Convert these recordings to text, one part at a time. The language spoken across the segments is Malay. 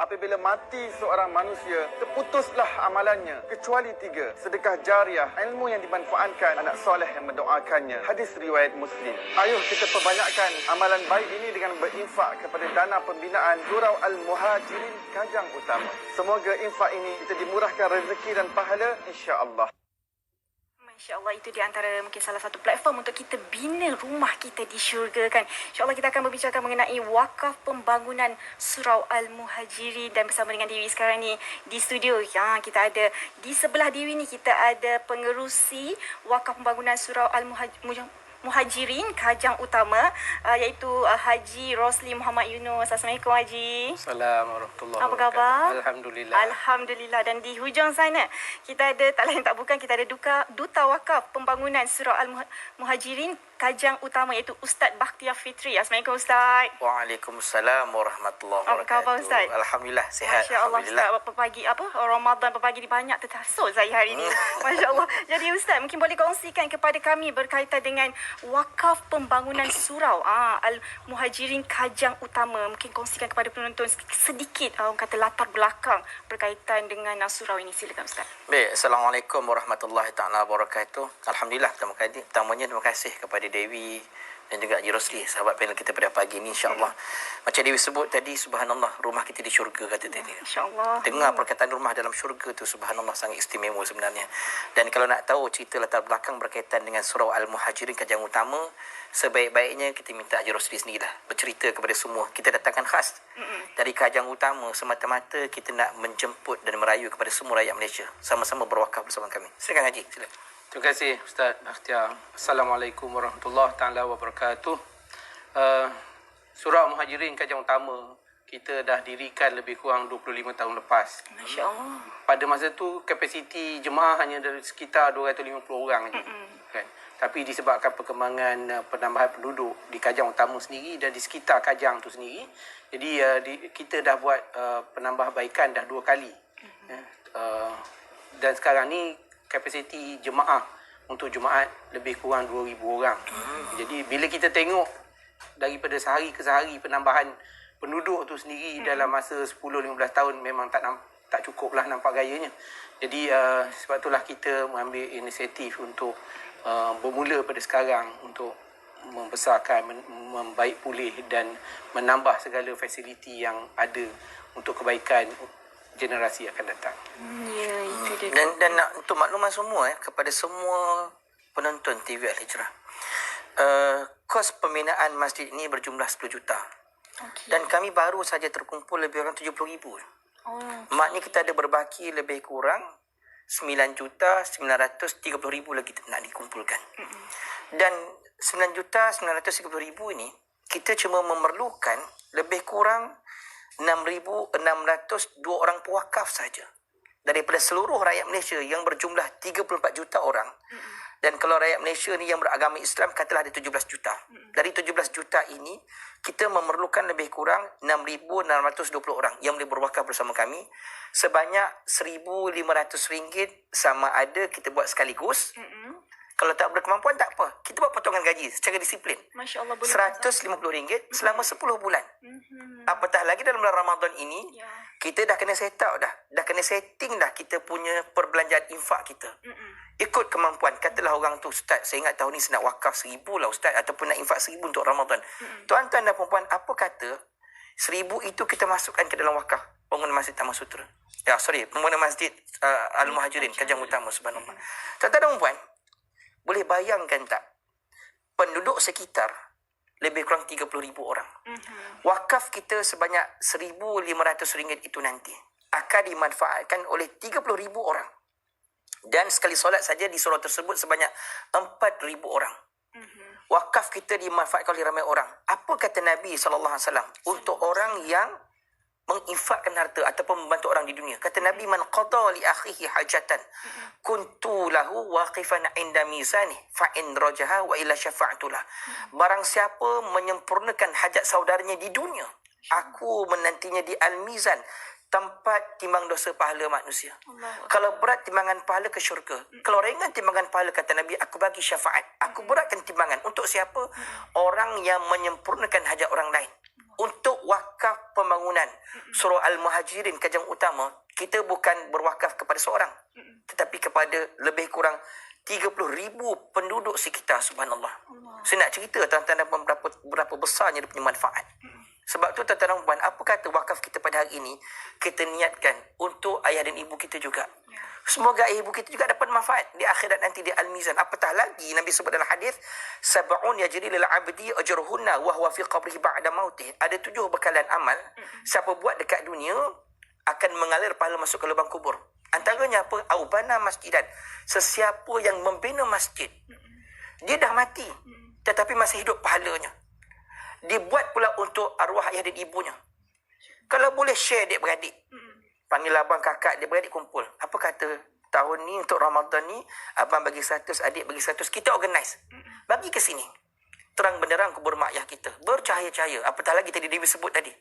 apabila mati seorang manusia, terputuslah amalannya kecuali 3. Sedekah jariah, ilmu yang dimanfaatkan, anak soleh yang mendoakannya. Hadis riwayat Muslim. Ayuh kita perbanyakkan amalan baik ini dengan berinfak kepada dana pembinaan Surau Al-Muhajirin Kajang Utama. Semoga infak ini kita dimurahkan rezeki dan pahala, insya-Allah. InsyaAllah itu di antara mungkin salah satu platform untuk kita bina rumah kita di syurga kan. InsyaAllah kita akan berbincangkan mengenai wakaf pembangunan Surau Al-Muhajirin dan bersama dengan Dewi sekarang ni di studio. Ya, kita ada di sebelah Dewi ni kita ada pengerusi wakaf pembangunan Surau Al-Muhajirin Kajang Utama iaitu Haji Rosli Muhammad Yunus. Assalamualaikum Haji. Assalamualaikum warahmatullahi wabarakatuh. Apa khabar? Alhamdulillah. Alhamdulillah. Dan di hujung sana kita ada tak lain tak bukan kita ada Duta Wakaf Pembangunan Surau Al-Muhajirin Kajang Utama iaitu Ustaz Bakhtiar Fitri. Assalamualaikum Ustaz. Waalaikumsalam warahmatullahi wabarakatuh. Apa khabar Ustaz? Alhamdulillah sihat. Masya-Allah Ustaz, pagi Ramadan pagi ni banyak tertasuk saya hari ni. Masya-Allah. Jadi Ustaz mungkin boleh kongsikan kepada kami berkaitan dengan wakaf pembangunan surau Al-Muhajirin Kajang Utama. Mungkin kongsikan kepada penonton sedikit orang kata latar belakang berkaitan dengan surau ini. Silakan Ustaz. Baik, Assalamualaikum warahmatullahi taala wabarakatuh. Alhamdulillah, pertamanya terima kasih kepada Dewi dan juga Haji Rosli, sahabat panel kita pada pagi ini, insya-Allah. Macam Dewi sebut tadi, subhanallah, rumah kita di syurga kata tadi. Insya-Allah. Dengar perkataan rumah dalam syurga tu, subhanallah, sangat istimewa sebenarnya. Dan kalau nak tahu cerita latar belakang berkaitan dengan Surau Al-Muhajirin Kajang Utama, sebaik-baiknya kita minta Haji Rosli sendirilah bercerita kepada semua. Kita datangkan khas dari Kajang Utama semata-mata kita nak menjemput dan merayu kepada semua rakyat Malaysia sama-sama berwakaf bersama kami. Silakan Haji, silakan. Terima kasih Ustaz Bakhtiar. Assalamualaikum warahmatullahi taala wabarakatuh. Surau Muhajirin Kajang Utama kita dah dirikan lebih kurang 25 tahun lepas. Masya-Allah. Pada masa tu kapasiti jemaah hanya dari sekitar 250 orang saja. Kan. Tapi disebabkan perkembangan penambahan penduduk di Kajang Utama sendiri dan di sekitar Kajang tu sendiri, jadi kita dah buat penambahbaikan dah 2 kali. Dan sekarang ni kapasiti jemaah untuk Jumaat lebih kurang 2,000 orang. Jadi bila kita tengok daripada sehari ke sehari penambahan penduduk tu sendiri dalam masa 10-15 tahun memang tak cukup lah nampak gayanya. Jadi sebab itulah kita mengambil inisiatif untuk bermula pada sekarang untuk membesarkan, membaik pulih dan menambah segala fasiliti yang ada untuk kebaikan generasi akan datang. Ya, itu dia. Dan untuk makluman semua kepada semua penonton TV Al-Hijrah. Kos pembinaan masjid ini berjumlah 10 juta. Okay. Dan kami baru saja terkumpul lebih kurang 70,000. Maknanya kita ada berbaki lebih kurang 9,930,000 lagi nak dikumpulkan. Dan 9,930,000 ini kita cuma memerlukan lebih kurang 6,602 orang pewakaf saja daripada seluruh rakyat Malaysia yang berjumlah 34 juta orang. Dan kalau rakyat Malaysia ni yang beragama Islam katalah ada 17 juta. Dari 17 juta ini kita memerlukan lebih kurang 6,620 orang yang boleh berwakaf bersama kami. Sebanyak RM1,500 sama ada kita buat sekaligus. Kalau tak berkemampuan tak apa. Kita buat potongan gaji secara disiplin. Masya-Allah, boleh RM150 selama 10 bulan. Apatah lagi dalam bulan Ramadan ini, kita dah kena set up dah. Dah kena setting dah kita punya perbelanjaan infak kita. Ikut kemampuan. Katalah orang tu, Ustaz, saya ingat tahun ni saya nak wakaf 1,000 lah Ustaz. Ataupun nak infak 1,000 untuk Ramadan. Tuan-tuan dan perempuan, apa kata 1,000 itu kita masukkan ke dalam wakaf bangunan Masjid Taman Sutera. Bangunan Masjid Al-Muhajirin Kajang Utama, subhanallah. Tuan-tuan dan perempuan, boleh bayangkan tak? Penduduk sekitar lebih kurang 30,000 orang. Wakaf kita sebanyak RM1,500 itu nanti akan dimanfaatkan oleh 30,000 orang. Dan sekali solat saja di surau tersebut sebanyak 4,000 orang. Wakaf kita dimanfaatkan oleh ramai orang. Apa kata Nabi SAW untuk orang yang menginfakkan harta ataupun membantu orang di dunia? Kata Nabi, man qada li akhihi hajatan kuntu lahu waqifan inda mizani fa in rajaha wa illa syafa'tulah. Barang siapa menyempurnakan hajat saudaranya di dunia, aku menantinya di al-mizan, tempat timbang dosa pahala manusia. Kalau berat timbangan pahala ke syurga. Kalau ringan timbangan pahala, kata Nabi, aku bagi syafaat. Aku beratkan timbangan. Untuk siapa? Orang yang menyempurnakan hajat orang lain. Untuk wakaf pembangunan Surau Al-Muhajirin Kajang Utama, kita bukan berwakaf kepada seorang, tetapi kepada lebih kurang 30,000 penduduk sekitar, subhanallah. Saya nak cerita tentang berapa besarnya dia punya manfaat. Sebab tu tuan-tuan dan puan, apa kata wakaf kita pada hari ini, kita niatkan untuk ayah dan ibu kita juga. Semoga ayah ibu kita juga dapat manfaat di akhirat nanti di Al-Mizan. Apatah lagi Nabi sebut dalam hadis, sab'un yajri lil 'abdi ajruhunna wa huwa fi qabrihi ba'da mautih. Ada 7 bekalan amal siapa buat dekat dunia akan mengalir pahala masuk ke lubang kubur. Antaranya apa? Aubana masjidan. Sesiapa yang membina masjid, dia dah mati tetapi masih hidup pahalanya. Dibuat pula untuk arwah ayah dan ibunya. Kalau boleh share adik-beradik. Panggil abang kakak adik-beradik kumpul. Apa kata tahun ni untuk Ramadan ni, abang bagi 100, adik bagi 100. Kita organize. Bagi ke sini. Terang benderang kubur mak ayah kita. Bercahaya-cahaya. Apatah lagi tadi Dewi sebut tadi.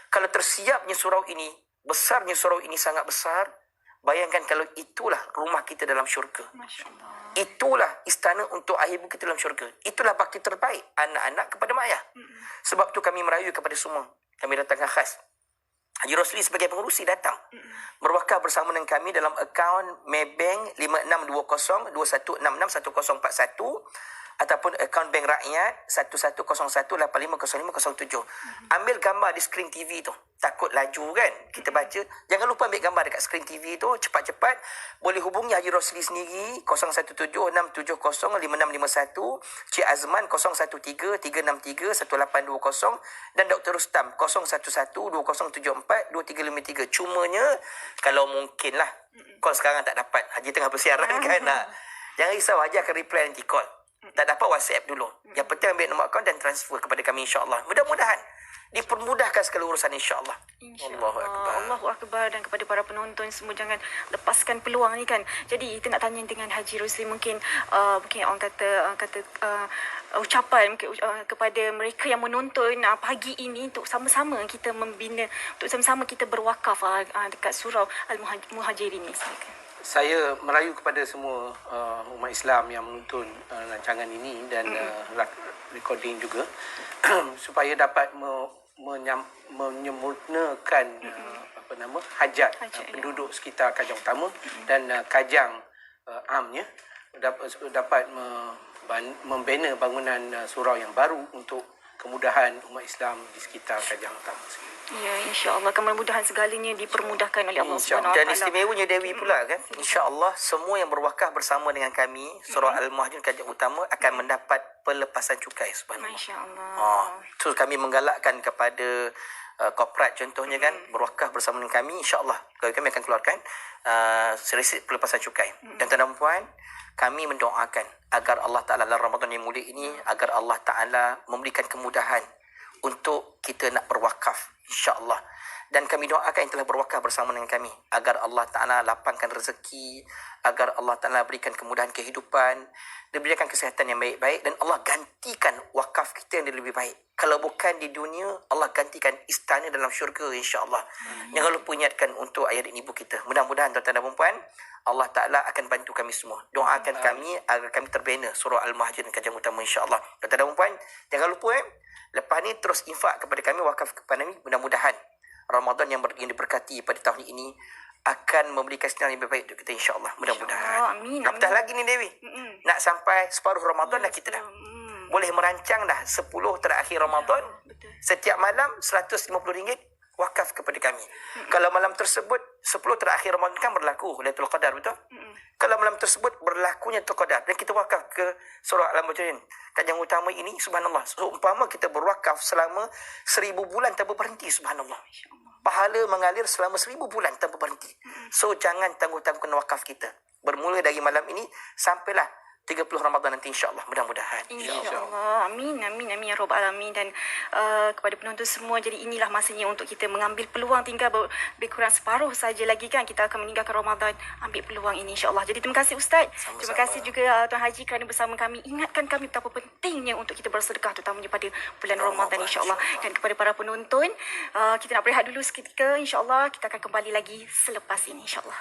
Kalau tersiapnya surau ini, besarnya surau ini sangat besar, bayangkan kalau itulah rumah kita dalam syurga. Masya Allah. Itulah istana untuk ayah ibu kita dalam syurga. Itulah bakti terbaik anak-anak kepada mak ayah. Sebab tu kami merayu kepada semua. Kami datangkan khas. Haji Rosli sebagai pengurusi datang. Berwakaf bersama dengan kami dalam akaun Maybank 562021661041 ataupun akaun Bank Rakyat 1101850507. Ambil gambar di skrin TV tu. Takut laju kan kita baca. Jangan lupa ambil gambar dekat skrin TV tu cepat-cepat. Boleh hubungi Haji Rosli sendiri 0176705651, Cik Azman 0133631820 dan Dr. Rustam 0112074253. Cumanya kalau mungkin lah call sekarang tak dapat. Haji tengah bersiaran kan. Jangan risau, Haji akan reply nanti call. Tak dapat WhatsApp dulu. Yang penting ambil nombor akaun dan transfer kepada kami insya-Allah. Mudah-mudahan dipermudahkan segala urusan insya-Allah. Allahu Akbar. Allahu Akbar. Dan kepada para penonton semua, jangan lepaskan peluang ni kan. Jadi kita nak tanya dengan Haji Rosli, mungkin orang kata ucapan kepada mereka yang menonton pagi ini untuk sama-sama kita membina, untuk sama-sama kita berwakaf dekat surau Al-Muhajirin ni. Saya merayu kepada semua umat Islam yang menonton rancangan ini dan recording juga supaya dapat menyempurnakan hajat penduduk sekitar Kajang Utama dan Kajang amnya dapat membina bangunan surau yang baru untuk kemudahan umat Islam di sekitar Kajang Utama. Ya, insya-Allah kemudahan segalanya dipermudahkan oleh Allah Subhanahu Wa Taala. Dan istimewanya Dewi pula kan. Insya-Allah semua yang berwakaf bersama dengan kami Surau Al-Muhajirin Kajang Utama akan mendapat pelepasan cukai, subhanallah. Masya-Allah. So kami menggalakkan kepada korporat contohnya kan berwakaf bersama dengan kami, insya-Allah kami akan keluarkan resit pelepasan cukai. Dan tuan-tuan dan puan, kami mendoakan agar Allah Taala dalam Ramadan yang mulia ini, agar Allah Taala memberikan kemudahan untuk kita nak berwakaf, insya-Allah. Dan kami doakan yang telah berwakaf bersama dengan kami agar Allah Ta'ala lapangkan rezeki, agar Allah Ta'ala berikan kemudahan kehidupan, diberikan kesihatan yang baik-baik, dan Allah gantikan wakaf kita yang lebih baik. Kalau bukan di dunia, Allah gantikan istana dalam syurga, insya-Allah. Jangan lupa ingatkan untuk ayah dan ibu kita. Mudah-mudahan tuan-tuan dan puan, Allah Ta'ala akan bantu kami semua. Doakan kami agar kami terbina Surau Al-Muhajirin Kajang Utama, insya-Allah. Tuan-tuan dan puan, jangan lupa lepas ni terus infak kepada kami, wakaf kepada kami. Mudah-mudahan Ramadan yang diberkati pada tahun ini akan memberikan sinar yang lebih baik untuk kita, insya-Allah. Mudah-mudahan. Amin. Apatah lagi ni Dewi. Nak sampai separuh Ramadan dah kita dah. Boleh merancang dah 10 terakhir Ramadan. Setiap malam RM150 wakaf kepada kami. Kalau malam tersebut 10 terakhir Ramadan kan berlaku Lailatul Qadar, betul? Kalau malam tersebut berlakunya Lailatul Qadar dan kita wakaf ke Surau Al-Muhajirin Kajang Utama ini, subhanallah. So, umpama kita berwakaf selama 1000 bulan tanpa berhenti, subhanallah. Pahala mengalir selama 1000 bulan tanpa berhenti. So, jangan tangguh-tangguhkan wakaf kita. Bermula dari malam ini sampailah 30 Ramadan nanti, insya-Allah. Mudah-mudahan. InsyaAllah. Amin, amin, amin ya Rabbal Alamin. Dan kepada penonton semua, jadi inilah masanya untuk kita mengambil peluang. Tinggal lebih kurang separuh saja lagi kan kita akan meninggalkan Ramadan. Ambil peluang ini, insya-Allah. Jadi terima kasih Ustaz. Sama-sama. Terima kasih juga Tuan Haji kerana bersama kami ingatkan kami betapa pentingnya untuk kita bersedekah, terutamanya pada bulan Ramadan, insya-Allah. Dan kepada para penonton, kita nak berehat dulu seketika, insya-Allah. Kita akan kembali lagi selepas ini, insya-Allah.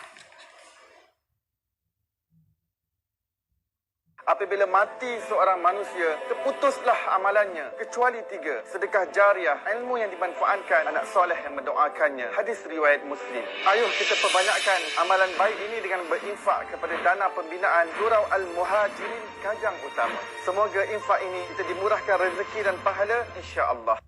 Apabila mati seorang manusia, terputuslah amalannya kecuali 3. Sedekah jariah, ilmu yang dimanfaatkan, anak soleh yang mendoakannya. Hadis riwayat Muslim. Ayuh kita perbanyakkan amalan baik ini dengan berinfak kepada dana pembinaan Surau Al-Muhajirin Kajang Utama. Semoga infak ini kita dimurahkan rezeki dan pahala insya-Allah.